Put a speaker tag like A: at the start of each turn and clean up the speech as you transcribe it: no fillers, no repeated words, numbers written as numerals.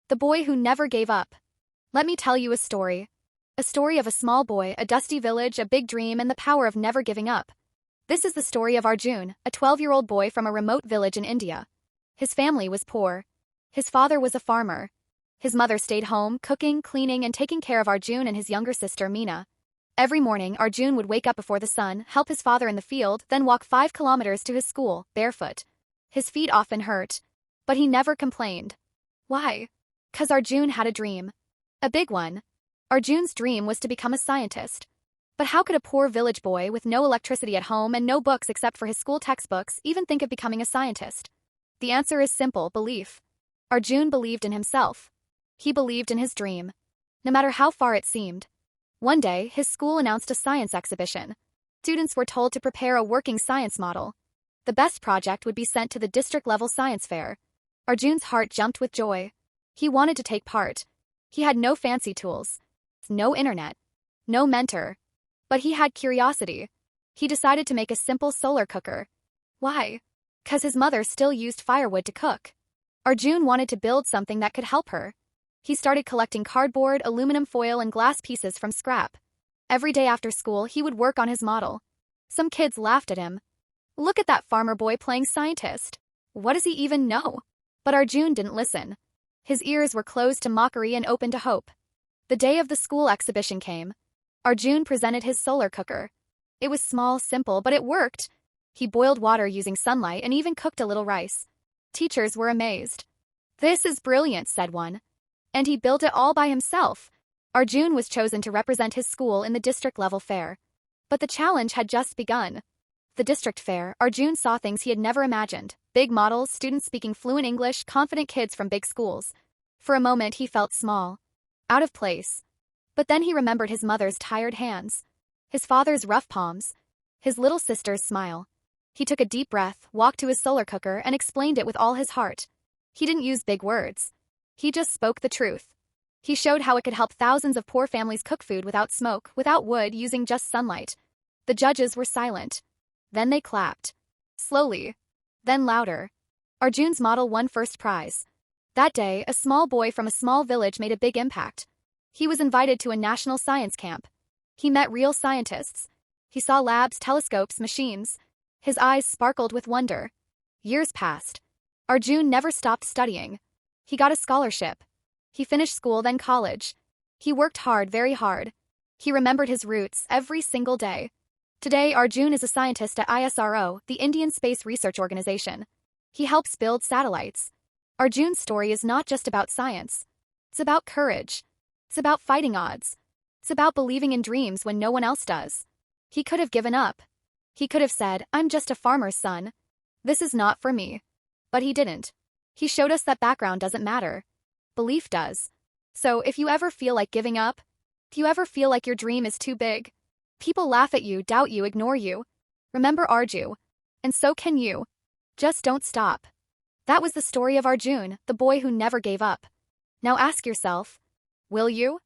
A: The boy who never gave up. Let me tell you a story. A story of a small boy, a dusty village, a big dream, and the power of never giving up. This is the story of Arjun, a 12-year-old boy from a remote village in India. His family was poor. His father was a farmer. His mother stayed home, cooking, cleaning, and taking care of Arjun and his younger sister, Meena. Every morning, Arjun would wake up before the sun, help his father in the field, then walk 5 kilometers to his school, barefoot. His feet often hurt. But he never complained. Why? 'Cause Arjun had a dream. A big one. Arjun's dream was to become a scientist. But how could a poor village boy with no electricity at home and no books except for his school textbooks even think of becoming a scientist? The answer is simple: belief. Arjun believed in himself. He believed in his dream. No matter how far it seemed. One day, his school announced a science exhibition. Students were told to prepare a working science model. The best project would be sent to the district-level science fair. Arjun's heart jumped with joy. He wanted to take part. He had no fancy tools. No internet. No mentor. But he had curiosity. He decided to make a simple solar cooker. Why? 'Cause his mother still used firewood to cook. Arjun wanted to build something that could help her. He started collecting cardboard, aluminum foil, and glass pieces from scrap. Every day after school, he would work on his model. Some kids laughed at him. Look at that farmer boy playing scientist. What does he even know? But Arjun didn't listen. His ears were closed to mockery and open to hope. The day of the school exhibition came. Arjun presented his solar cooker. It was small, simple, but it worked. He boiled water using sunlight and even cooked a little rice. Teachers were amazed. "This is brilliant," said one. And he built it all by himself. Arjun was chosen to represent his school in the district-level fair. But the challenge had just begun. The district fair, Arjun saw things he had never imagined. Big models, students speaking fluent English, confident kids from big schools. For a moment he felt small. Out of place. But then he remembered his mother's tired hands. His father's rough palms. His little sister's smile. He took a deep breath, walked to his solar cooker, and explained it with all his heart. He didn't use big words. He just spoke the truth. He showed how it could help thousands of poor families cook food without smoke, without wood, using just sunlight. The judges were silent. Then they clapped. Slowly. Then louder. Arjun's model won first prize. That day, a small boy from a small village made a big impact. He was invited to a national science camp. He met real scientists. He saw labs, telescopes, machines. His eyes sparkled with wonder. Years passed. Arjun never stopped studying. He got a scholarship. He finished school, then college. He worked hard, very hard. He remembered his roots every single day. Today, Arjun is a scientist at ISRO, the Indian Space Research Organization. He helps build satellites. Arjun's story is not just about science. It's about courage. It's about fighting odds. It's about believing in dreams when no one else does. He could have given up. He could have said, "I'm just a farmer's son. This is not for me." But he didn't. He showed us that background doesn't matter. Belief does. So if you ever feel like giving up, if you ever feel like your dream is too big, people laugh at you, doubt you, ignore you, remember Arju. And so can you. Just don't stop. That was the story of Arjun, the boy who never gave up. Now ask yourself, will you?